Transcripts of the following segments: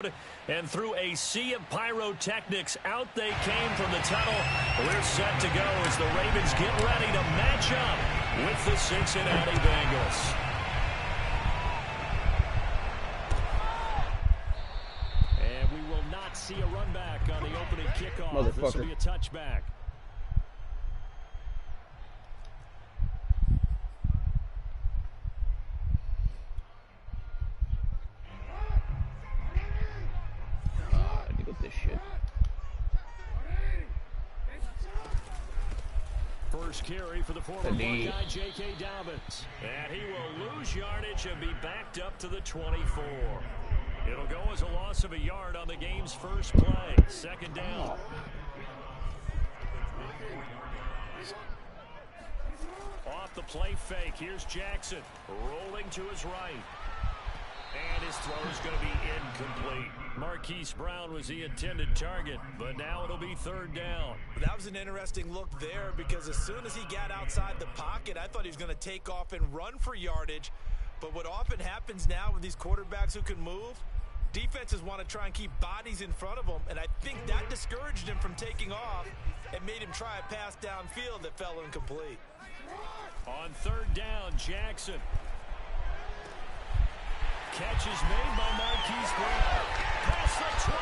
And through a sea of pyrotechnics, out they came from the tunnel. We're set to go as the Ravens get ready to match up with the Cincinnati Bengals. And we will not see a run back on the opening kickoff. This will be a touchback. This shit. First carry for the former Buckeye J.K. Dobbins. And he will lose yardage and be backed up to the 24. It'll go as a loss of a yard on the game's first play. Second down. Off the play fake. Here's Jackson rolling to his right. And his throw is going to be incomplete. Marquise Brown was the intended target, but now it'll be third down. That was an interesting look there because as soon as he got outside the pocket, I thought he was going to take off and run for yardage. But what often happens now with these quarterbacks who can move, defenses want to try and keep bodies in front of them, and I think that discouraged him from taking off and made him try a pass downfield that fell incomplete. On third down, Jackson. Catch is made by Marquise Brown. Past the 20.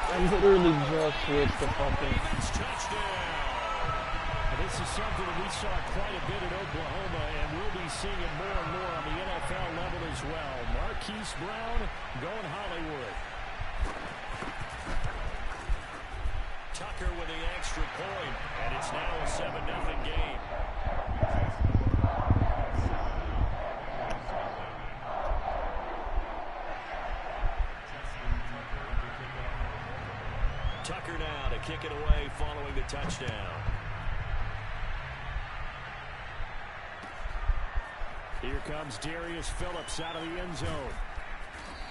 I'm literally just with the fucking touchdown. This is something that we saw quite a bit in Oklahoma, and we'll be seeing it more and more on the NFL level as well. Marquise Brown going Hollywood. Tucker with the extra point, and it's now a 7-0 game. Tucker now to kick it away following the touchdown. Here comes Darius Phillips out of the end zone.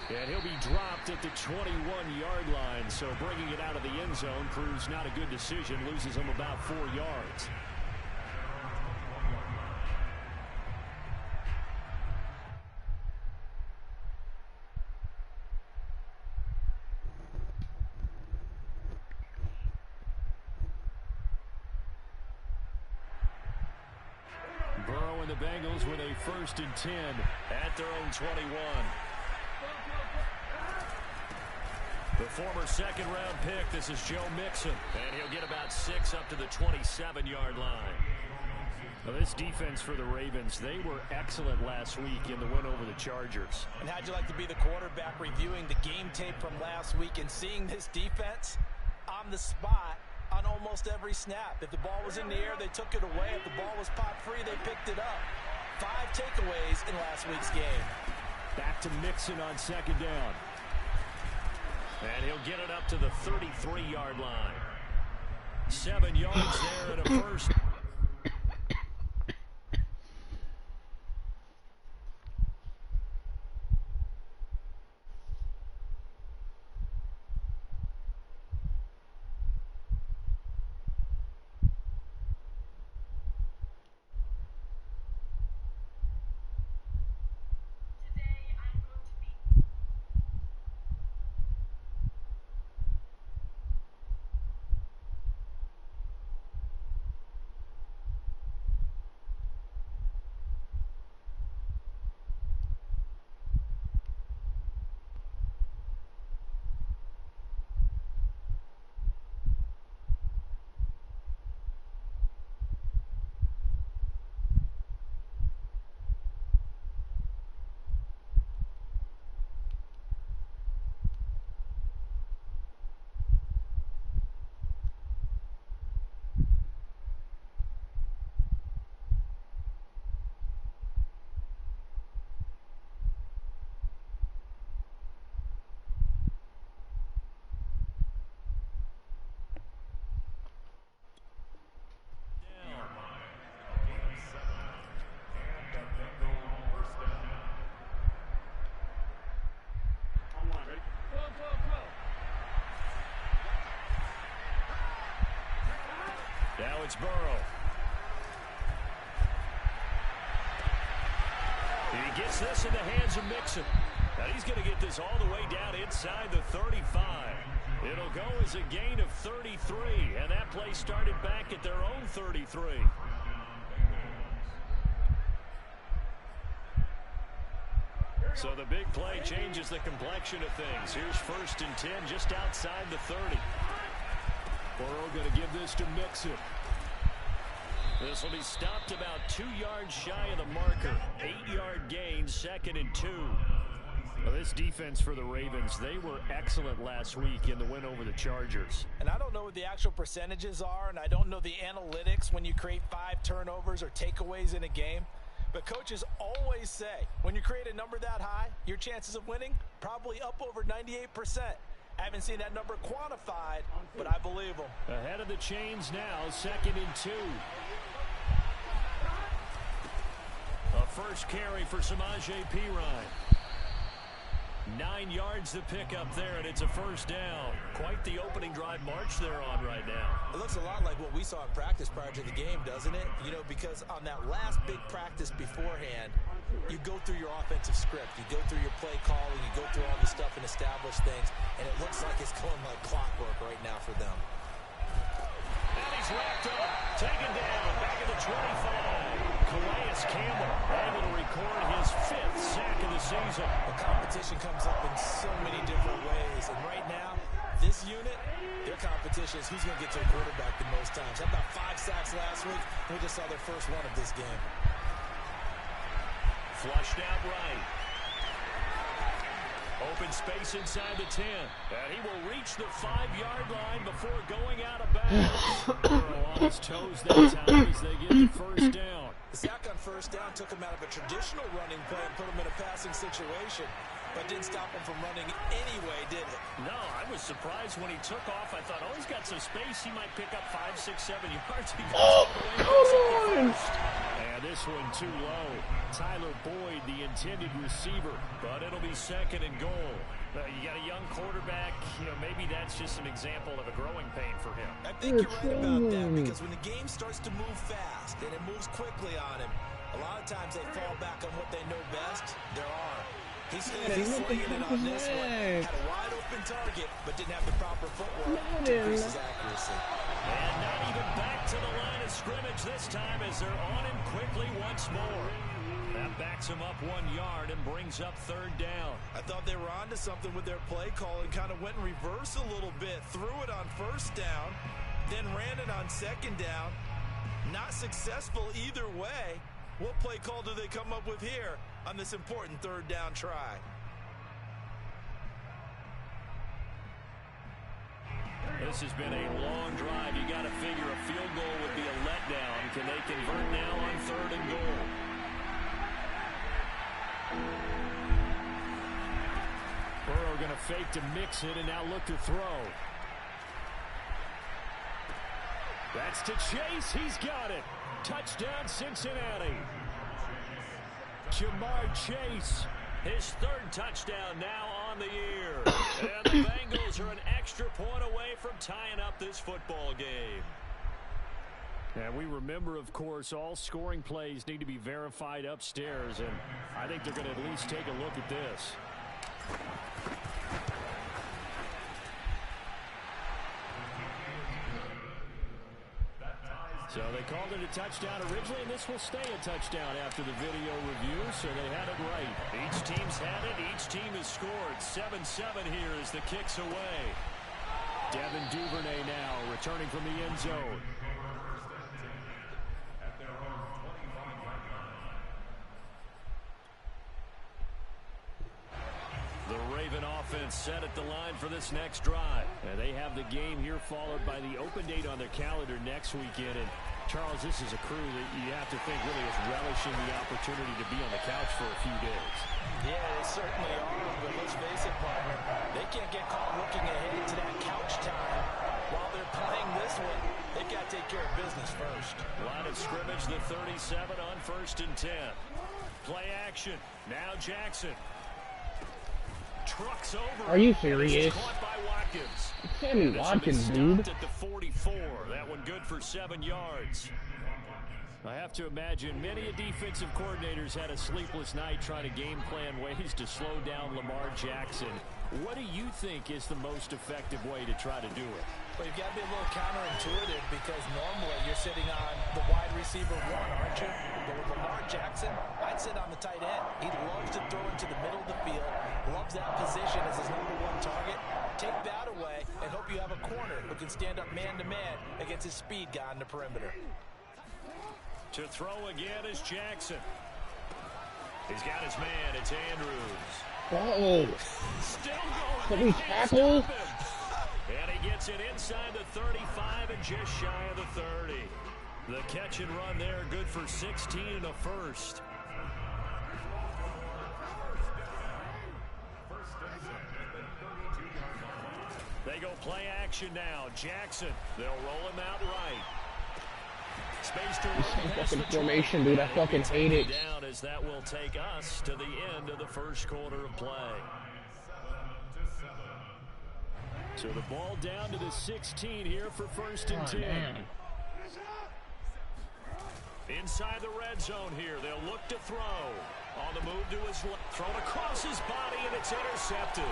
And he'll be dropped at the 21-yard line. So bringing it out of the end zone proves not a good decision. Loses him about 4 yards. Burrow and the Bengals with a 1st and 10 at their own 21. The former second-round pick, this is Joe Mixon. And he'll get about 6 up to the 27-yard line. Now this defense for the Ravens, they were excellent last week in the win over the Chargers. And how'd you like to be the quarterback reviewing the game tape from last week and seeing this defense on the spot on almost every snap? If the ball was in the air, they took it away. If the ball was pop free, they picked it up. 5 takeaways in last week's game. Back to Mixon on second down. And he'll get it up to the 33-yard line. 7 yards there at a first. Now it's Burrow. He gets this in the hands of Mixon. And he's going to get this all the way down inside the 35. It'll go as a gain of 33, and that play started back at their own 33. So the big play changes the complexion of things. Here's 1st and 10 just outside the 30. Burrow going to give this to Mixon. This will be stopped about 2 yards shy of the marker. 8-yard gain, 2nd and 2. Well, this defense for the Ravens, they were excellent last week in the win over the Chargers. And I don't know what the actual percentages are, and I don't know the analytics when you create 5 turnovers or takeaways in a game. But coaches always say, when you create a number that high, your chances of winning probably up over 98%. I haven't seen that number quantified, but I believe them. Ahead of the chains now, 2nd and 2. A first carry for Samaje Perine. 9 yards to pick up there, and it's a 1st down. Quite the opening drive march they're on right now. It looks a lot like what we saw in practice prior to the game, doesn't it? You know, because on that last big practice beforehand, you go through your offensive script. You go through your play calling. You go through all the stuff and establish things, and it looks like it's going like clockwork right now for them. And he's wrapped up, taken down, back at the 25. Calais Campbell able to record his 5th sack of the season. The competition comes up in so many different ways, and right now, this unit, their competition is who's going to get to a quarterback the most times. How about 5 sacks last week? We just saw their first one of this game. Flushed out right. Open space inside the 10. And he will reach the 5-yard line before going out of bounds. Burrow on his toes that time as they get the 1st down. The sack on 1st down took him out of a traditional running play and put him in a passing situation, but didn't stop him from running anyway, did it? No, I was surprised when he took off. I thought, oh, he's got some space. He might pick up 5, 6, 7 yards. He goes Come on! And this one too low. Tyler Boyd, the intended receiver, but it'll be 2nd and goal. You got a young quarterback, you know, maybe that's just an example of a growing pain for him. I think you're right about that, because when the game starts to move fast and it moves quickly on him, a lot of times they fall back on what they know best, their arm. He's slinging it on this one. Had a wide open target, but didn't have the proper footwork to increase his accuracy. And not even back to the line of scrimmage this time as they're on him quickly once more. That backs him up 1 yard and brings up 3rd down. I thought they were onto something with their play call and kind of went in reverse a little bit. Threw it on 1st down, then ran it on 2nd down. Not successful either way. What play call do they come up with here on this important 3rd down try? This has been a long drive. You got to figure a field goal would be a letdown. Can they convert now on 3rd and goal? Burrow going to fake to mix it and now look to throw. That's to Chase. He's got it. Touchdown, Cincinnati. Jamar Chase, his 3rd touchdown now on the year. And the Bengals are an extra point away from tying up this football game. And we remember, of course, all scoring plays need to be verified upstairs, and I think they're going to at least take a look at this. So they called it a touchdown originally, and this will stay a touchdown after the video review, so they had it right. Each team's had it. Each team has scored. 7-7 here as the kick's away. Devin Duvernay now returning from the end zone. The Raven offense set at the line for this next drive. And they have the game here followed by the open date on their calendar next weekend. And Charles, this is a crew that you have to think really is relishing the opportunity to be on the couch for a few days. Yeah, they certainly are, but let's face it, partner, they can't get caught looking ahead to that couch time while they're playing this one. They've got to take care of business first. Line of scrimmage, the 37 on 1st and 10. Play action. Now Jackson. Trucks over. Are you serious? Caught by Watkins. Sammy Watkins, dude. At the 44. That one good for 7 yards. I have to imagine many defensive coordinators had a sleepless night trying to game plan ways to slow down Lamar Jackson. What do you think is the most effective way to try to do it? Well, you've got to be a little counterintuitive because normally you're sitting on the wide receiver one, aren't you? But with Lamar Jackson, I'd sit on the tight end. He loves to throw into the middle of the field, loves that position as his #1 target. Take that away and hope you have a corner who can stand up man-to-man against his speed guy on the perimeter. To throw again is Jackson. He's got his man. It's Andrews. Oh, Still going. can we tackle? And he gets it inside the 35 and just shy of the 30. The catch and run there, good for 16 and a first. They go play action now. Jackson, they'll roll him out right. Space to run. Fucking formation, dude. I fucking hate it. Down as that will take us to the end of the first quarter of play. So the ball down to the 16 here for 1st and 10. Inside the red zone here. They'll look to throw. On the move to his left. Thrown across his body, and it's intercepted.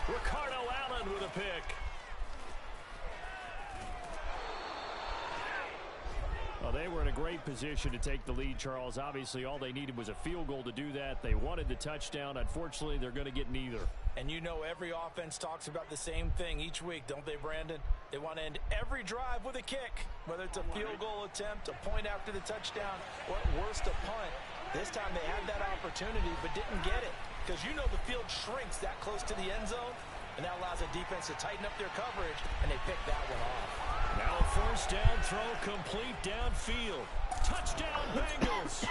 Ricardo Allen with a pick. Well, they were in a great position to take the lead, Charles. Obviously, all they needed was a field goal to do that. They wanted the touchdown. Unfortunately, they're going to get neither. And you know every offense talks about the same thing each week, don't they, Brandon? They want to end every drive with a kick, whether it's a field goal attempt, a point after the touchdown, or at worst a punt. This time they had that opportunity but didn't get it because you know the field shrinks that close to the end zone, and that allows the defense to tighten up their coverage, and they pick that one off. Now a first down throw complete downfield. Touchdown, Bengals.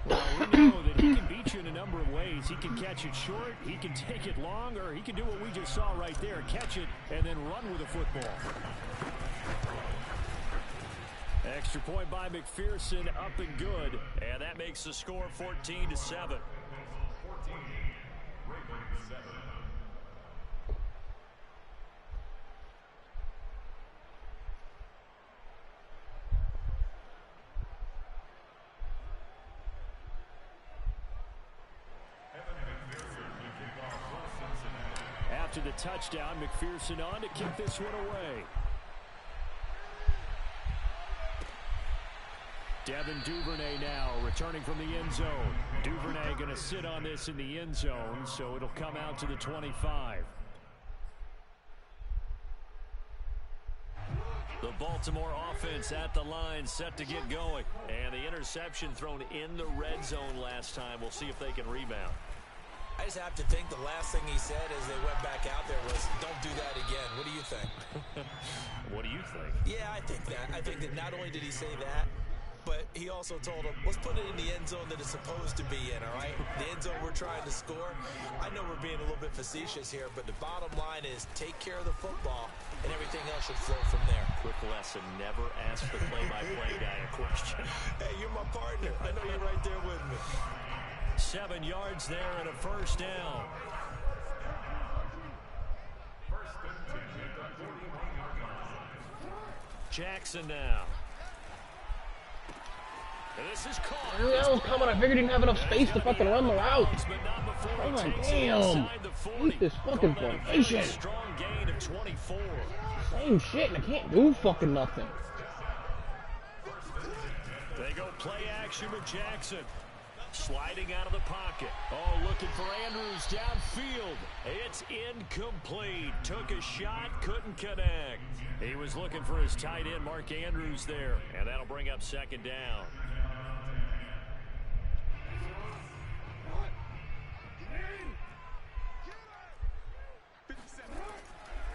Well, we know that he can beat you in a number of ways. He can catch it short, he can take it long, or he can do what we just saw right there, catch it and then run with the football. Extra point by McPherson, up and good, and that makes the score 14-7. After the touchdown, McPherson on to kick this one away. Devin Duvernay now returning from the end zone. Duvernay going to sit on this in the end zone, so it'll come out to the 25. The Baltimore offense at the line, set to get going. And the interception thrown in the red zone last time. We'll see if they can rebound. I just have to think the last thing he said as they went back out there was, don't do that again. What do you think? What do you think? Yeah, I think that. I think that not only did he say that, but he also told him, let's put it in the end zone that it's supposed to be in, all right? The end zone we're trying to score. I know we're being a little bit facetious here, but the bottom line is take care of the football, and everything else should flow from there. Quick lesson, never ask the play-by-play guy a question. Hey, you're my partner. I know you're right there with me. 7 yards there and a first down. Jackson now. And this is caught. That was coming. I figured he didn't have enough space to fucking run the route. Oh my damn. Hate this fucking formation. Strong gain of 24. Same shit, and I can't do fucking nothing. They go play action with Jackson. Sliding out of the pocket. Oh, looking for Andrews downfield. It's incomplete. Took a shot, couldn't connect. He was looking for his tight end, Mark Andrews, there. And that'll bring up second down.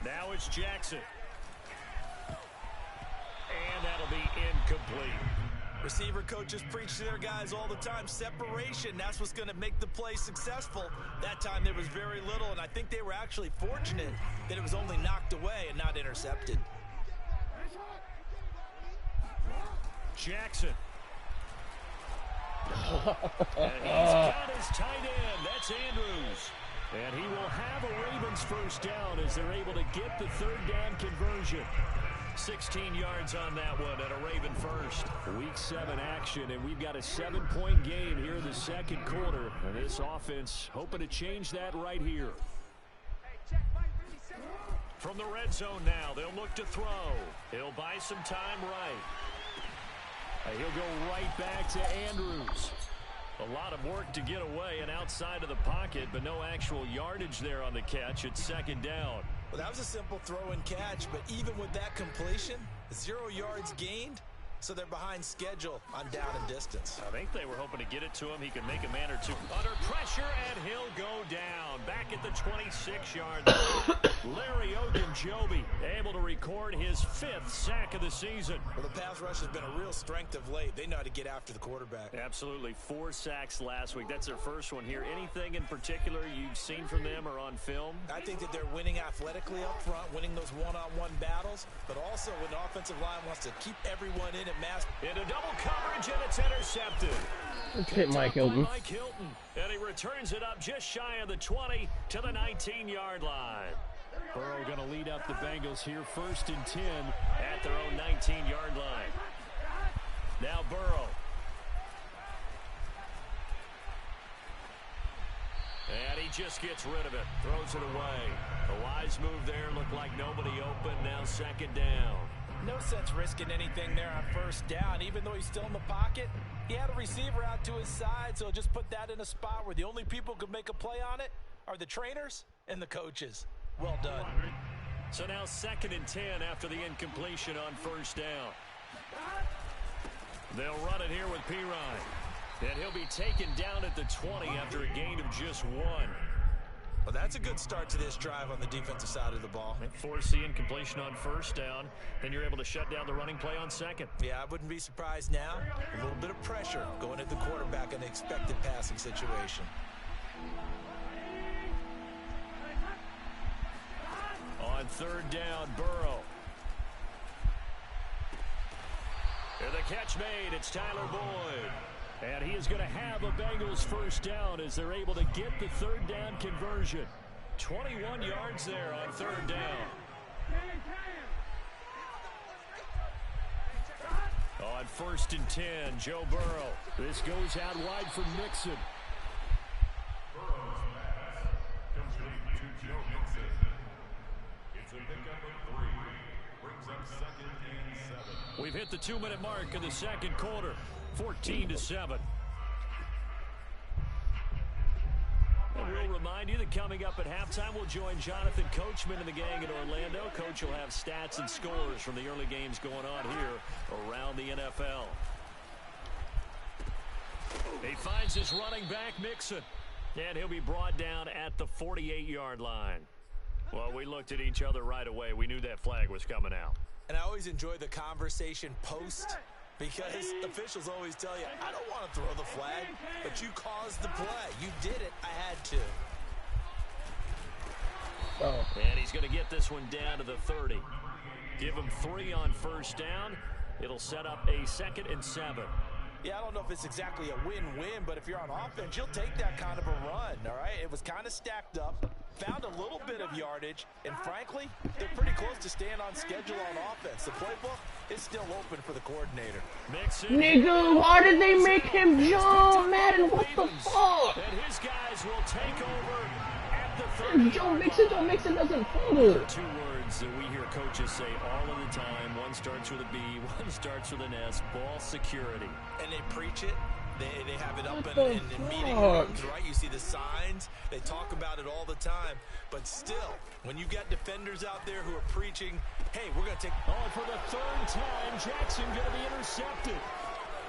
Now it's Jackson. And that'll be incomplete. Receiver coaches preach to their guys all the time. Separation, that's what's going to make the play successful. That time there was very little, and I think they were actually fortunate that it was only knocked away and not intercepted. Jackson. And he's got his tight end. That's Andrews. And he will have a Ravens first down as they're able to get the third down conversion. 16 yards on that one and a Raven first. Week 7 action, and we've got a 7-point game here in the second quarter. And this offense hoping to change that right here. From the red zone now, they'll look to throw. He'll buy some time right. He'll go right back to Andrews. A lot of work to get away and outside of the pocket, but no actual yardage there on the catch. It's second down. Well, that was a simple throw and catch, but even with that completion, 0 yards gained, so they're behind schedule on down and distance. I think they were hoping to get it to him. He could make a man or two under pressure, and he'll go down. Back at the 26-yard line. Larry Ogunjobi able to record his 5th sack of the season. Well, the pass rush has been a real strength of late. They know how to get after the quarterback. Absolutely. 4 sacks last week. That's their first one here. Anything in particular you've seen from them or on film? I think that they're winning athletically up front, winning those one-on-one battles, but also when the offensive line wants to keep everyone in at mass. Into double coverage, and it's intercepted. Let's hit Mike Hilton. Mike Hilton. And he returns it up just shy of the 20 to the 19-yard line. Burrow going to lead up the Bengals here 1st and 10 at their own 19-yard line. Now Burrow. And he just gets rid of it. Throws it away. A wise move there. Looked like nobody open. Now second down. No sense risking anything there on 1st down. Even though he's still in the pocket, he had a receiver out to his side, so just put that in a spot where the only people who could make a play on it are the trainers and the coaches. Well done. So now 2nd and 10 after the incompletion on 1st down. They'll run it here with Pirine. And he'll be taken down at the 20 after a gain of just 1. Well, that's a good start to this drive on the defensive side of the ball. Force the incompletion on 1st down. Then you're able to shut down the running play on 2nd. Yeah, I wouldn't be surprised now. A little bit of pressure going at the quarterback in the expected passing situation. On 3rd down, Burrow. And the catch made. It's Tyler Boyd. And he is going to have a Bengals 1st down as they're able to get the 3rd down conversion. 21 yards there on 3rd down. On 1st and 10, Joe Burrow. This goes out wide for Mixon. We've hit the 2-minute mark of the second quarter. 14-7. And we'll remind you that coming up at halftime, we'll join Jonathan Coachman and the gang in Orlando. Coach will have stats and scores from the early games going on here around the NFL. He finds his running back, Mixon. And he'll be brought down at the 48-yard line. Well, we looked at each other right away. We knew that flag was coming out. And I always enjoy the conversation post, because officials always tell you, I don't want to throw the flag, but you caused the play. You did it. I had to. Oh. And he's going to get this one down to the 30. Give him 3 on 1st down. It'll set up a 2nd and 7. Yeah, I don't know if it's exactly a win-win, but if you're on offense, you'll take that kind of a run, all right? It was kind of stacked up, found a little bit of yardage, and frankly, they're pretty close to staying on schedule on offense. The playbook is still open for the coordinator. Mixon. Nigga, why did they make him jump, Madden? What the fuck? And his guys will take over at the 30. Joe Mixon doesn't fumble. 2 words that we hear coaches say all of the time. One starts with a B, one starts with an S. Ball security. And they preach it. They have it up in meeting rooms, right? You see the signs. They talk about it all the time. But still, when you've got defenders out there who are preaching, hey, we're going to take... Oh, for the 3rd time, Jackson going to be intercepted.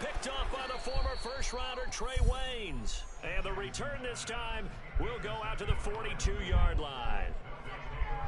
Picked off by the former first-rounder Trey Waynes. And the return this time will go out to the 42-yard line.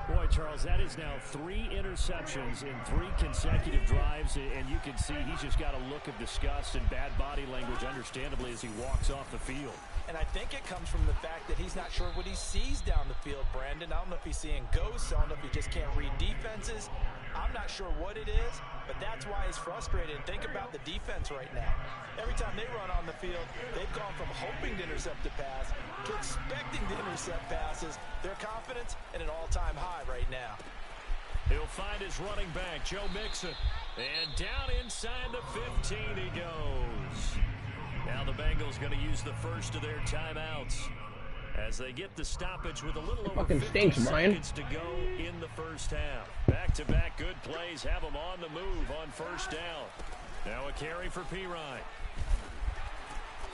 Boy, Charles, that is now 3 interceptions in 3 consecutive drives, and you can see he's just got a look of disgust and bad body language, understandably, as he walks off the field. And I think it comes from the fact that he's not sure what he sees down the field, Brandon. I don't know if he's seeing ghosts. I don't know if he just can't read defenses. I'm not sure what it is, but that's why he's frustrated. Think about the defense right now. Every time they run on the field, they've gone from hoping to intercept a pass to expecting to intercept passes. Their confidence at an all-time high right now. He'll find his running back, Joe Mixon. And down inside the 15 he goes. Now the Bengals going to use the first of their timeouts as they get the stoppage with a little over 50 seconds to go in the first half. Back-to-back good plays have them on the move on first down. Now a carry for Pirine.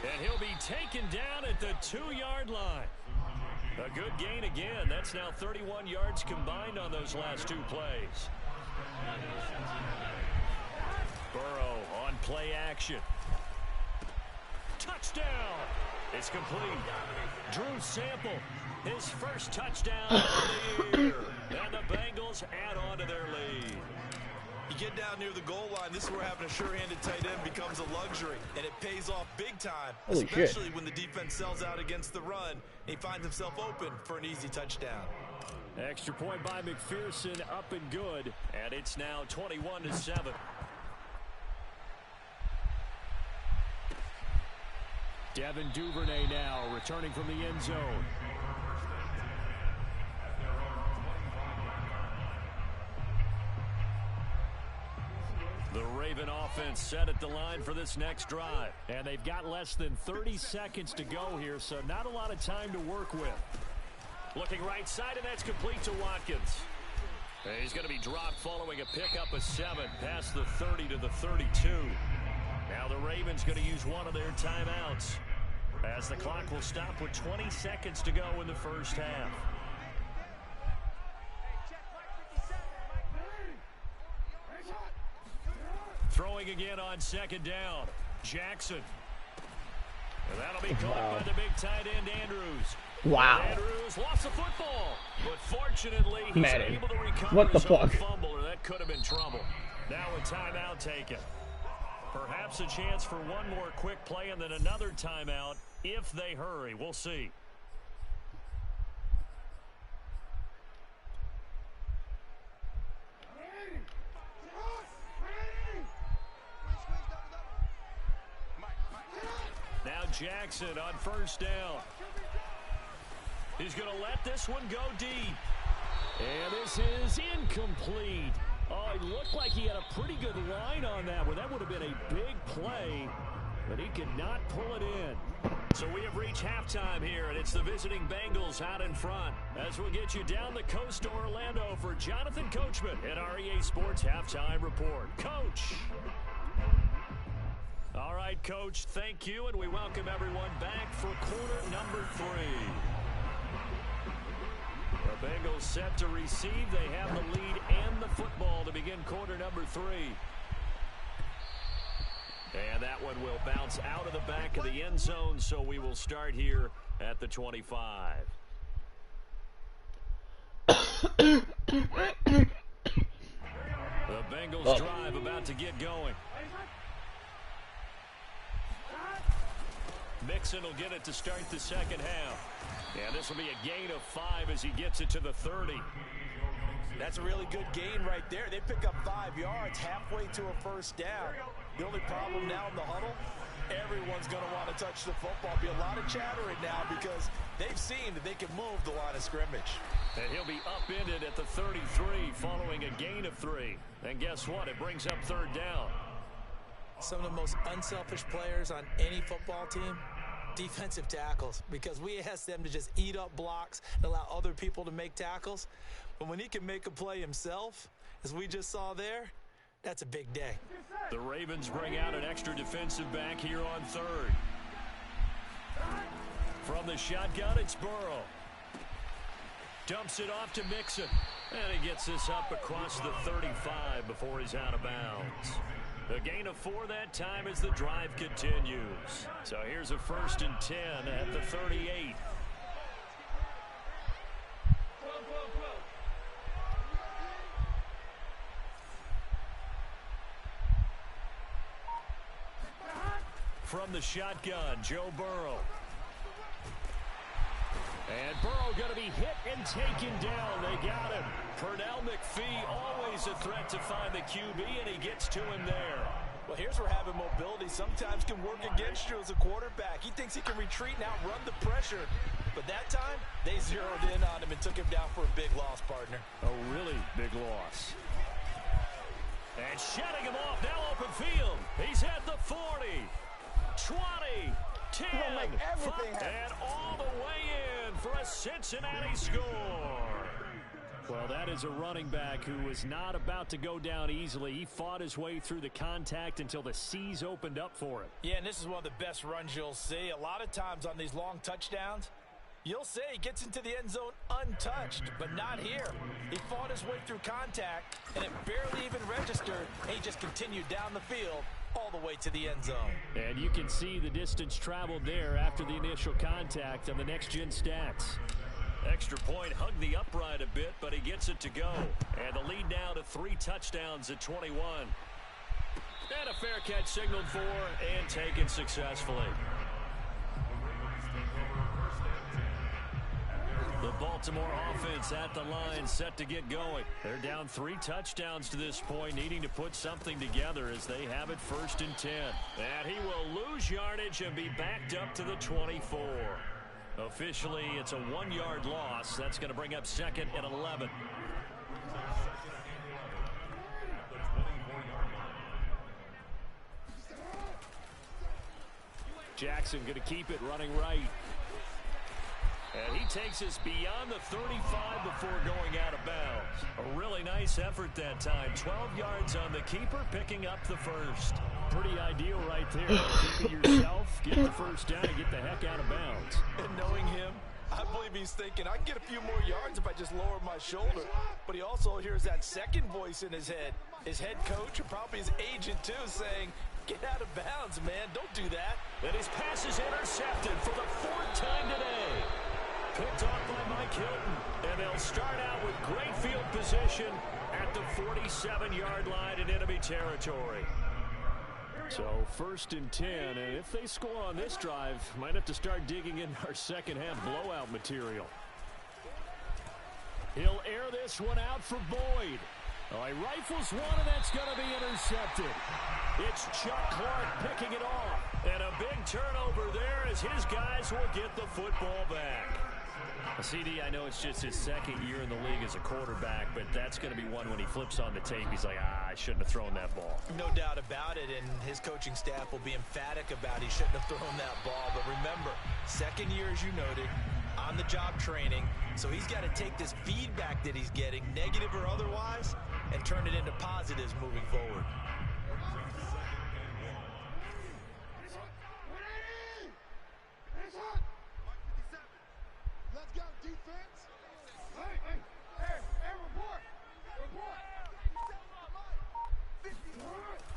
And he'll be taken down at the 2-yard line. A good gain again. That's now 31 yards combined on those last two plays. Burrow on play action. Touchdown. It's complete. Drew Sample, his first touchdown of the year. And the Bengals add on to their lead. You get down near the goal line, this is where having a sure-handed tight end becomes a luxury, and it pays off big time, especially when the defense sells out against the run, and he finds himself open for an easy touchdown. Extra point by McPherson, up and good, and it's now 21-7. Devin Duvernay now returning from the end zone. The Raven offense set at the line for this next drive. And they've got less than 30 seconds to go here, so not a lot of time to work with. Looking right side, and that's complete to Watkins. And he's going to be dropped following a pickup of 7 past the 30 to the 32. Now the Ravens going to use one of their timeouts as the clock will stop with 20 seconds to go in the first half. Throwing again on second down. Jackson. And that'll be caught by the big tight end, Andrews. Wow. Andrews lost the football, but fortunately he's able to recover what the his own fuck? fumble, or that could have been trouble. Now a timeout taken. Perhaps a chance for one more quick play and then another timeout if they hurry. We'll see. Now Jackson on first down. He's going to let this one go deep. And this is incomplete. Oh, it looked like he had a pretty good line on that one. That would have been a big play, but he could not pull it in. So we have reached halftime here, and it's the visiting Bengals out in front. As we'll get you down the coast to Orlando for Jonathan Coachman at our EA Sports Halftime Report. Coach. All right, Coach, thank you, and we welcome everyone back for quarter number 3. The Bengals set to receive. They have the lead and the football to begin quarter number 3. And that one will bounce out of the back of the end zone, so we will start here at the 25. The Bengals drive about to get going. Mixon will get it to start the second half. And this will be a gain of 5 as he gets it to the 30. That's a really good gain right there. They pick up 5 yards halfway to a first down. The only problem now in the huddle, everyone's going to want to touch the football. Be a lot of chattering now because they've seen that they can move the line of scrimmage. And he'll be upended at the 33 following a gain of 3. And guess what? It brings up third down. Some of the most unselfish players on any football team, defensive tackles, because we ask them to just eat up blocks and allow other people to make tackles. But when he can make a play himself, as we just saw there, that's a big day. The Ravens bring out an extra defensive back here on third. From the shotgun, it's Burrow. Dumps it off to Mixon. And he gets this up across the 35 before he's out of bounds. A gain of 4 that time as the drive continues. So here's a 1st and 10 at the 38. From the shotgun, Joe Burrow. And Burrow going to be hit and taken down. They got him. Pernell McPhee, always a threat to find the QB, and he gets to him there. Well, here's where having mobility sometimes can work against you as a quarterback. He thinks he can retreat and outrun the pressure, But that time, they zeroed in on him and took him down for a big loss, partner. A really big loss. And shutting him off, now open field. He's at the 40, 20, 10, 5, and all the way in for a Cincinnati score. Well, that is a running back who was not about to go down easily. He fought his way through the contact until the seas opened up for him. Yeah, and this is one of the best runs you'll see. A lot of times on these long touchdowns, you'll say he gets into the end zone untouched, but not here. He fought his way through contact, and it barely even registered, and he just continued down the field all the way to the end zone. And you can see the distance traveled there after the initial contact on the next-gen stats. Extra point hugged the upright a bit, but he gets it to go. And the lead now to 3 touchdowns at 21. And a fair catch signaled for and taken successfully. The Baltimore offense at the line, set to get going. They're down 3 touchdowns to this point, needing to put something together as they have it 1st and 10. And he will lose yardage and be backed up to the 24. Officially, it's a 1-yard loss. That's going to bring up 2nd and 11. Jackson going to keep it running right. And he takes us beyond the 35 before going out of bounds. A really nice effort that time. 12 yards on the keeper, picking up the first. Pretty ideal right there. Keep it yourself, get the first down, and get the heck out of bounds. And knowing him, I believe he's thinking, I can get a few more yards if I just lower my shoulder. But he also hears that second voice in his head. His head coach, or probably his agent too, saying, get out of bounds, man. Don't do that. And his pass is intercepted for the 4th time today. Picked off by Mike Hilton, and they'll start out with great field position at the 47-yard line in enemy territory. So 1st and 10, and if they score on this drive, might have to start digging in our second-half blowout material. He'll air this one out for Boyd. Oh, he rifles one, and that's going to be intercepted. It's Chuck Clark picking it off, and a big turnover there as his guys will get the football back. CD, I know it's just his 2nd year in the league as a quarterback, but that's going to be one when he flips on the tape. He's like, I shouldn't have thrown that ball. No doubt about it, and his coaching staff will be emphatic about he shouldn't have thrown that ball. But remember, 2nd year, as you noted, on-the-job training, so he's got to take this feedback that he's getting, negative or otherwise, and turn it into positives moving forward.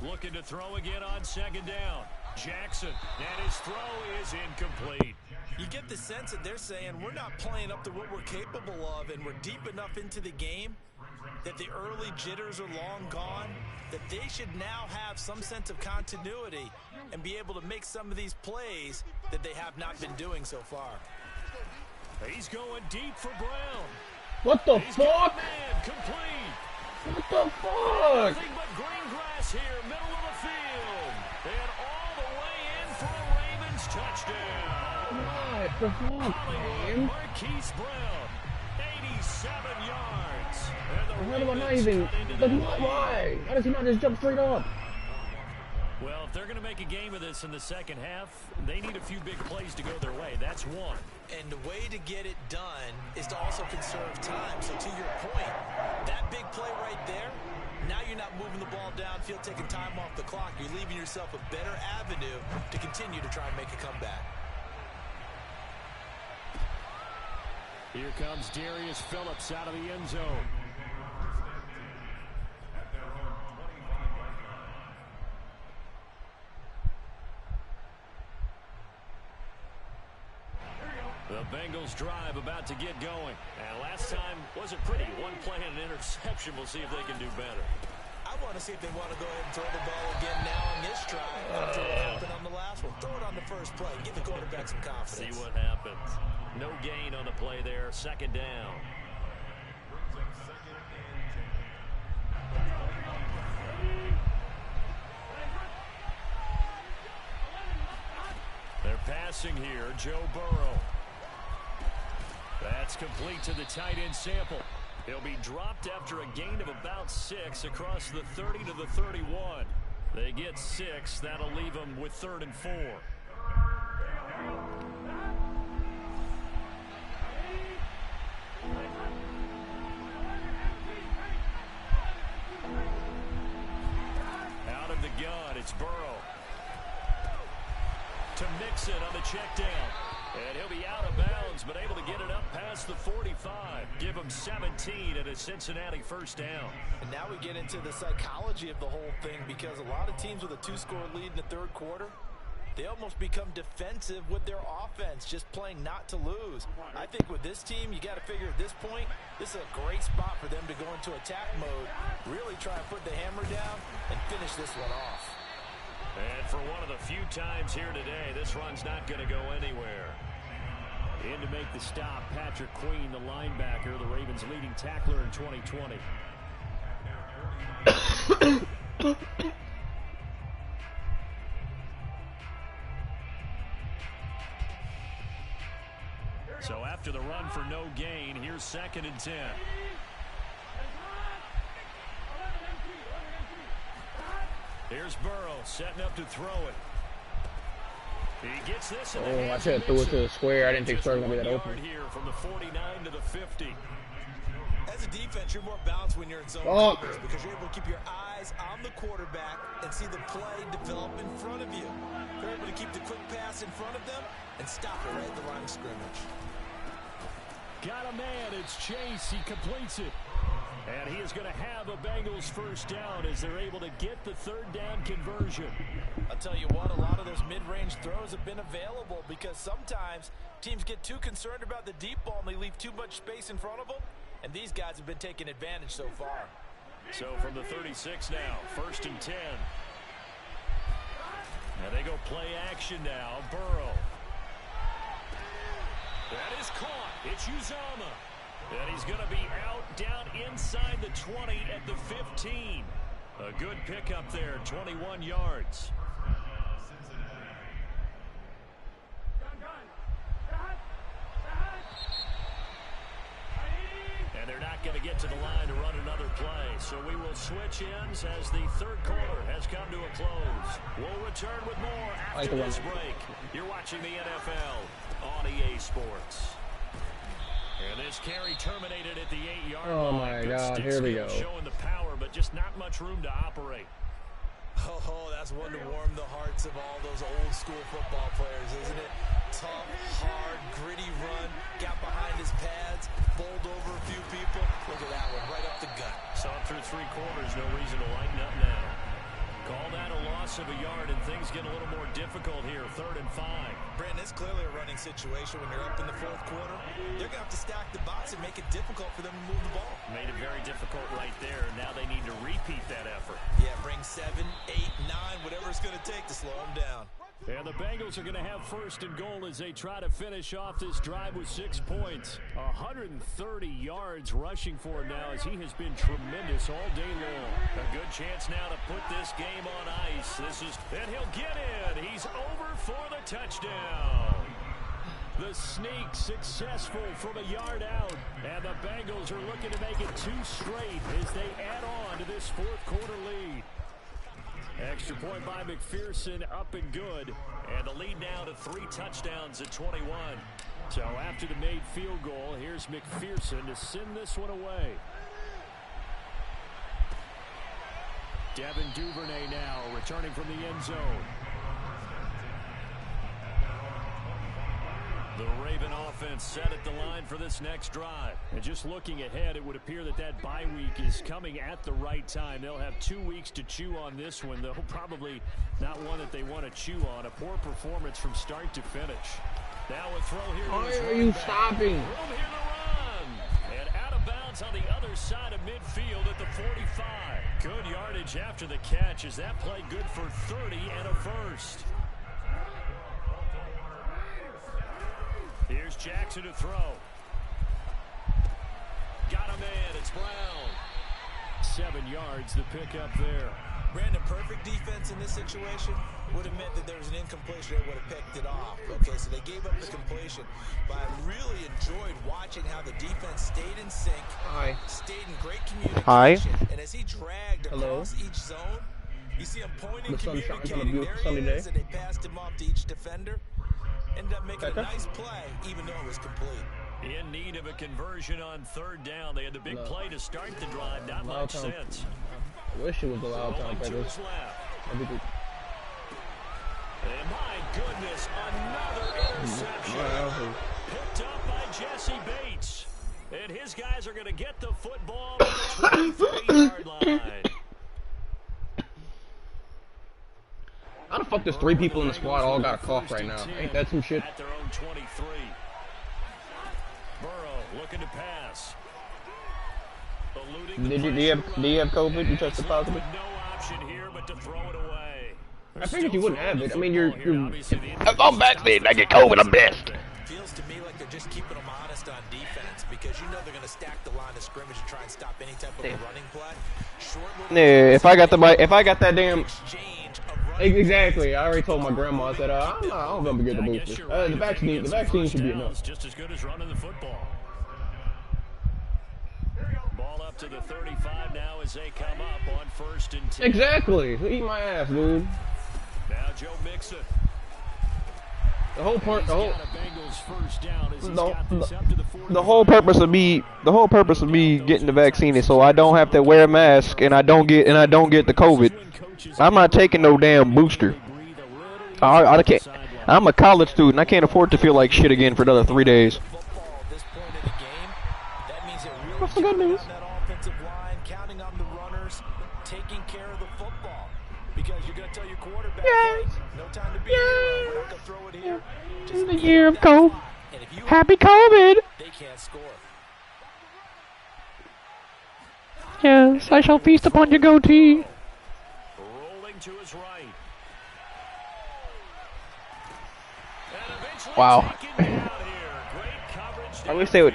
Looking to throw again on 2nd down. Jackson, and his throw is incomplete. You get the sense that they're saying we're not playing up to what we're capable of, and we're deep enough into the game that the early jitters are long gone, that they should now have some sense of continuity and be able to make some of these plays that they have not been doing so far. He's going deep for Brown. What the He's fuck? Man, complete. What the fuck? Nothing but green grass here, middle of the field. And all the way in for a Ravens touchdown. What the fuck, man? Marquise Brown, 87 yards. And the How do I not Ravens even... cut into the lead. Why? How does he not just jump straight up? Well, if they're going to make a game of this in the second half, they need a few big plays to go their way. That's one. And the way to get it done is to also conserve time. So to your point, that big play right there, now you're not moving the ball downfield, taking time off the clock. You're leaving yourself a better avenue to continue to try and make a comeback. Here comes Darius Phillips out of the end zone. The Bengals drive about to get going. And last time wasn't pretty. One play and an interception. We'll see if they can do better. I want to see if they want to go ahead and throw the ball again now on this drive after what happened on the last one. Throw it on the first play. Give the quarterback some confidence. See what happens. No gain on the play there. 2nd down. They're passing here. Joe Burrow. That's complete to the tight end sample. He'll be dropped after a gain of about 6 across the 30 to the 31. They get 6. That'll leave them with 3rd and 4. Out of the gun, it's Burrow. To Mixon on the check down. And he'll be out of bounds, but able to get it up past the 45. Give him 17 and a Cincinnati first down. And now we get into the psychology of the whole thing, because a lot of teams with a 2-score lead in the 3rd quarter, they almost become defensive with their offense, just playing not to lose. I think with this team, you got to figure at this point, this is a great spot for them to go into attack mode, really try and put the hammer down and finish this one off. And for one of the few times here today, this run's not going to go anywhere. In to make the stop, Patrick Queen, the linebacker, the Ravens' leading tackler in 2020. So after the run for no gain, here's 2nd and 10. Here's Burrow setting up to throw it. He gets this. I should have threw it to the square. I didn't think Square was going to be that open. Here from the 49 to the 50. As a defense, you're more balanced when you're in zone coverage, because you're able to keep your eyes on the quarterback and see the play develop in front of you. You're able to keep the quick pass in front of them and stop it right at the line of scrimmage. Got a man. It's Chase. He completes it. And he is going to have a Bengals first down as they're able to get the 3rd down conversion. I'll tell you what, a lot of those mid-range throws have been available, because sometimes teams get too concerned about the deep ball and they leave too much space in front of them. And these guys have been taking advantage so far. So from the 36 now, 1st and 10. And they go play action now. Burrow. That is caught. It's Uzama. And he's going to be out down inside the 20 at the 15. A good pickup there, 21 yards. And they're not going to get to the line to run another play. So we will switch ends as the 3rd quarter has come to a close. We'll return with more after this break. You're watching the NFL on EA Sports. And this carry terminated at the 8-yard line. Oh my God, here we go. Showing the power, but just not much room to operate. Oh, that's one to warm the hearts of all those old school football players, isn't it? Tough, hard, gritty run, got behind his pads, bowled over a few people. Look at that one, right up the gut. Saw it through 3 quarters, no reason to lighten up now. Call that a loss of a yard, and things get a little more difficult here. 3rd and 5. Brandon, it's clearly a running situation when you're up in the 4th quarter. They're going to have to stack the box and make it difficult for them to move the ball. Made it very difficult right there. Now they need to repeat that effort. Yeah, bring 7, 8, 9, whatever it's going to take to slow them down. And the Bengals are going to have 1st and goal as they try to finish off this drive with 6 points. 130 yards rushing for him now, as he has been tremendous all day long. A good chance now to put this game on ice. And he'll get in. He's over for the touchdown. The sneak successful from a yard out. And the Bengals are looking to make it 2 straight as they add on to this 4th quarter lead. Extra point by McPherson, up and good. And the lead now to 3 touchdowns at 21. So after the made field goal, here's McPherson to send this one away. Devin Duvernay now returning from the end zone. The Raven offense set at the line for this next drive. And just looking ahead, it would appear that bye week is coming at the right time. They'll have 2 weeks to chew on this one, though probably not one that they want to chew on. A poor performance from start to finish. Now a throw here. Why are you stopping? Room here to run. And out of bounds on the other side of midfield at the 45. Good yardage after the catch. Is that play good for 30 and a first? Here's Jackson to throw. Got a man. It's Brown. 7 yards, the pickup there. Brandon, perfect defense in this situation would have meant that there was an incompletion that would have picked it off. Okay, so they gave up the completion, but I really enjoyed watching how the defense stayed in sync, stayed in great communication, and as he dragged across each zone, you see him pointing, communicating, there he is, and they passed him off to each defender. Ended up making a nice play, even though it was complete. In need of a conversion on 3rd down. They had the big play to start the drive. Not much sense. I wish it was a loud time for this. And my goodness, another interception. Picked up by Jesse Bates. And his guys are going to get the football to the 23-yard line. How the fuck does 3 people in the squad all got a cough right now? Ain't that some shit? At their own 23. Burrow looking to pass. Do you have COVID? You tested positive? No option here but to throw it away. I figured you wouldn't have it. I mean, you're I'm vaccinated. I get COVID. I'm best. Feels to me like they're just keeping them honest on defense because you know they're going to stack the line of scrimmage and try and stop any type of a running play. Yeah, if I got that damn. Exactly. I already told my grandma. I said, I'm gonna get the booster. The vaccine should be enough. Just as good as running the football. Ball up to the 35 now as they come up on 1st and 10. Exactly. Eat my ass, dude. Now Joe Mixon. The whole purpose of me getting the vaccine is so I don't have to wear a mask and I don't get the COVID. I'm not taking no damn booster. I can't. I'm a college student. I can't afford to feel like shit again for another 3 days. What's the good news? Counting on the runners, taking care of the football. Because you're going to tell your quarterback, yes. hey, no time to be here. We're not going to throw it here. Just the year of COVID. Happy COVID. They can't score. Yes, I shall feast upon your goatee. Rolling to his right. Wow. I wish they would.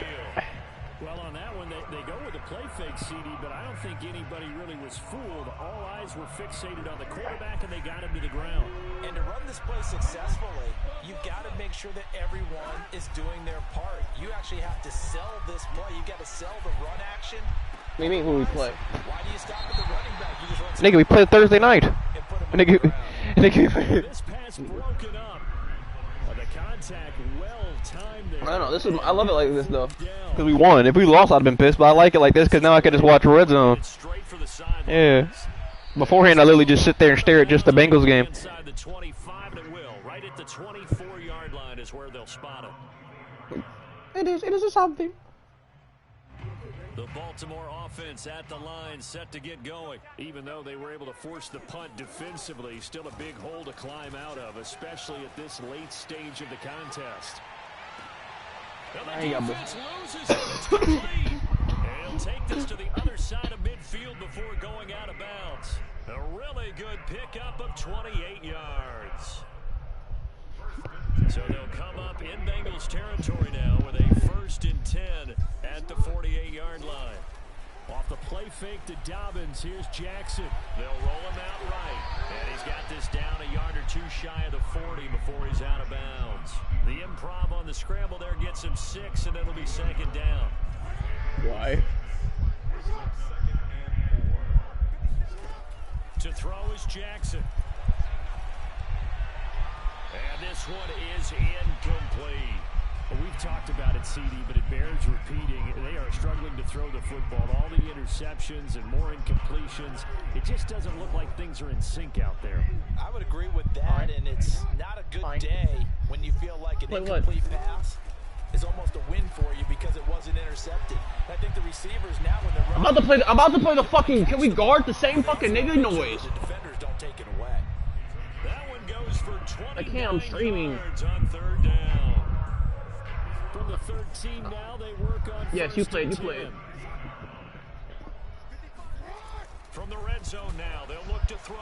Well, on that one, they go with a play fake, CD, but I don't think anybody really was fooled. All eyes were fixated on the quarterback, and they got him to the ground. And to run this play successfully, you've got to make sure that everyone is doing their part. You actually have to sell this play. You've got to sell the run action. What do you mean when we play? Why do you stop at the running back? You just run Nigga, we played Thursday night. Nigga. This pass broken up. The contact well timed there. I don't know. I love it like this though. Because we won. If we lost, I'd have been pissed. But I like it like this because now I can just watch Red Zone. Yeah. Beforehand, I literally just sit there and stare at just the Bengals game. Inside the 25, and it will. Right at the 24-yard line is where they'll spot it. It is something. The Baltimore offense at the line, set to get going. Even though they were able to force the punt defensively, still a big hole to climb out of, especially at this late stage of the contest. And the defense loses it. It's complete. And he'll take this to the other side of midfield before going out of bounds. A really good pickup of 28 yards. So they'll come up in Bengals territory now with a 1st and 10 at the 48-yard line. Off the play fake to Dobbins, here's Jackson. They'll roll him out right. And he's got this down a yard or two shy of the 40 before he's out of bounds. The improv on the scramble there gets him 6, and it'll be 2nd down. Why? To throw is Jackson. And this one is incomplete. Well, we've talked about it, CD, but it bears repeating. They are struggling to throw the football. All the interceptions and more incompletions. It just doesn't look like things are in sync out there. I would agree with that, and it's not a good day when you feel like an incomplete pass is almost a win for you because it wasn't intercepted. I think the receivers now when they're running, I'm about to play the fucking. Can we guard the same fucking nigga noise? The defenders don't take it away. That one goes for 20. I can't. I'm streaming. On 3rd down. From the 13 now, they work on. Yes, you played. You played. From the red zone now, they'll look to throw.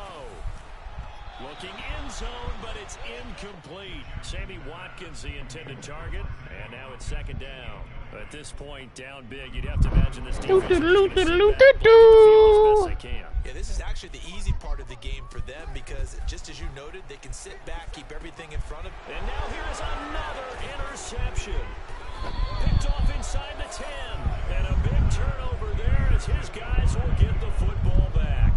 Looking in zone, but it's incomplete. Sammy Watkins, the intended target, and now it's 2nd down. At this point, down big, you'd have to imagine this defense is going to sit back, noted, they can sit back, keep everything in front of them. And now here is another interception. Picked off inside the 10. And a big turnover there as his guys will get the football back.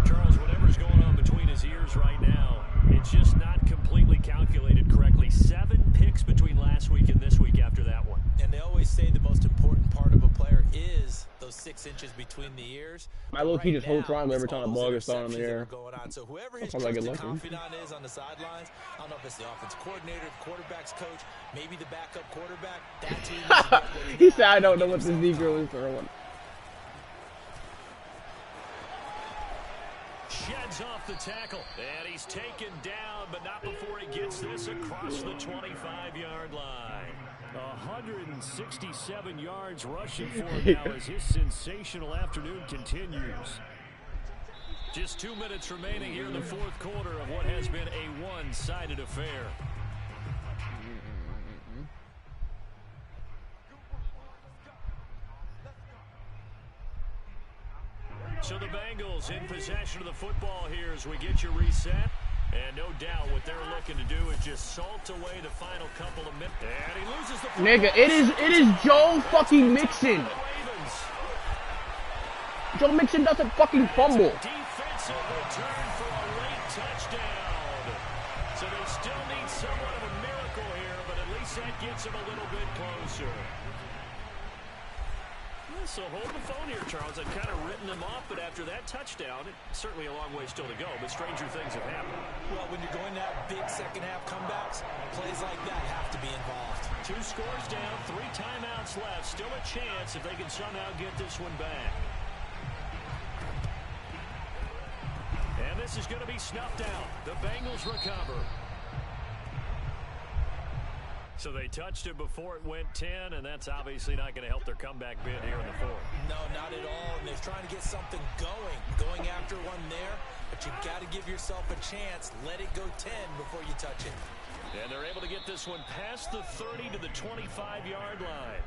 Charles, whatever's going on between his ears right now, it's just not completely calculated correctly. 7 picks between last week and this week after that one. And they always say the most important part of a player is those 6 inches between the ears. My little key just hold triangle every time the ball gets thrown in the air. So whoever his Sounds like trusted it confidant is on the sidelines, I don't know if it's the offensive coordinator, the quarterback's coach, maybe the backup quarterback. That's who he needs to get with. He said, I don't know what this Negro is throwing. Sheds off the tackle, and he's taken down, but not before he gets this across the 25-yard line. 167 yards rushing for him now as his sensational afternoon continues. Just 2 minutes remaining here in the fourth quarter of what has been a one-sided affair. So the Bengals in possession of the football here as we get you reset. And no doubt what they're looking to do is just salt away the final couple of minutes. And he loses the football. Nigga, it is Joe fucking Mixon. Joe Mixon doesn't fucking fumble. Defensive return for a late touchdown. So they still need somewhat of a miracle here, but at least that gets them a little bit closer. So hold the phone here, Charles. I've kind of written them off, but after that touchdown, it's certainly a long way still to go, but stranger things have happened. Well, when you're going to have big second-half comebacks, plays like that have to be involved. 2 scores down, 3 timeouts left. Still a chance if they can somehow get this one back. And this is going to be snuffed out. The Bengals recover. So they touched it before it went 10, and that's obviously not going to help their comeback bid here in the fourth. No, not at all. And they're trying to get something going after one there. But you've got to give yourself a chance. Let it go 10 before you touch it. And they're able to get this one past the 30 to the 25-yard line.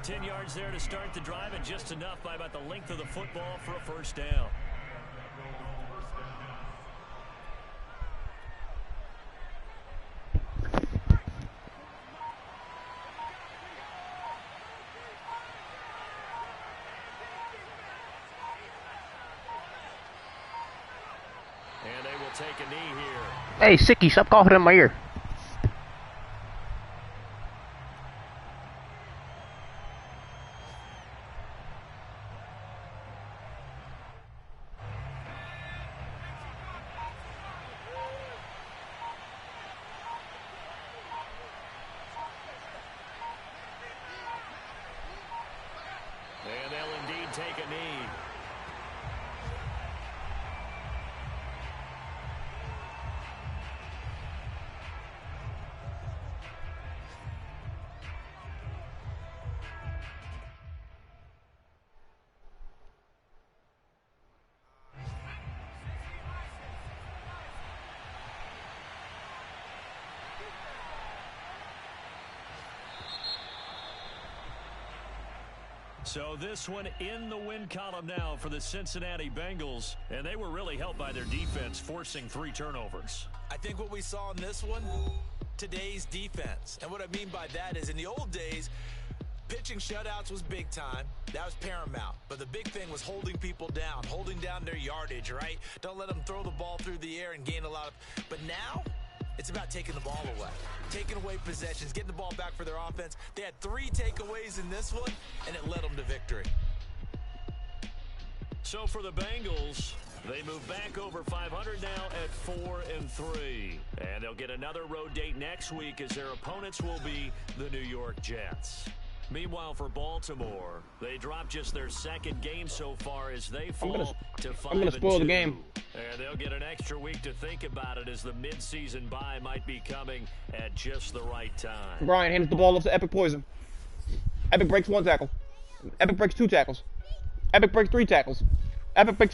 10 yards there to start the drive, and just enough by about the length of the football for a first down. And they will take a knee here. Hey, Sicky, stop coughing in my ear. And they'll indeed take a knee. So this one in the win column now for the Cincinnati Bengals, and they were really helped by their defense forcing 3 turnovers. I think what we saw in this one, today's defense. And what I mean by that is in the old days, pitching shutouts was big time. That was paramount. But the big thing was holding people down, holding down their yardage, right? Don't let them throw the ball through the air and gain a lot of... But now, it's about taking the ball away. Taking away possessions, getting the ball back for their offense. They had 3 takeaways in this one, and it led them to victory. So for the Bengals, they move back over 500 now at 4-3. And they'll get another road date next week as their opponents will be the New York Jets. Meanwhile, for Baltimore, they dropped just their 2nd game so far as they fall to 5-2. I'm gonna spoil the game. And they'll get an extra week to think about it as the midseason bye might be coming at just the right time. Brian hands the ball up to Epic Poison. Epic breaks 1 tackle. Epic breaks 2 tackles. Epic breaks 3 tackles. Epic breaks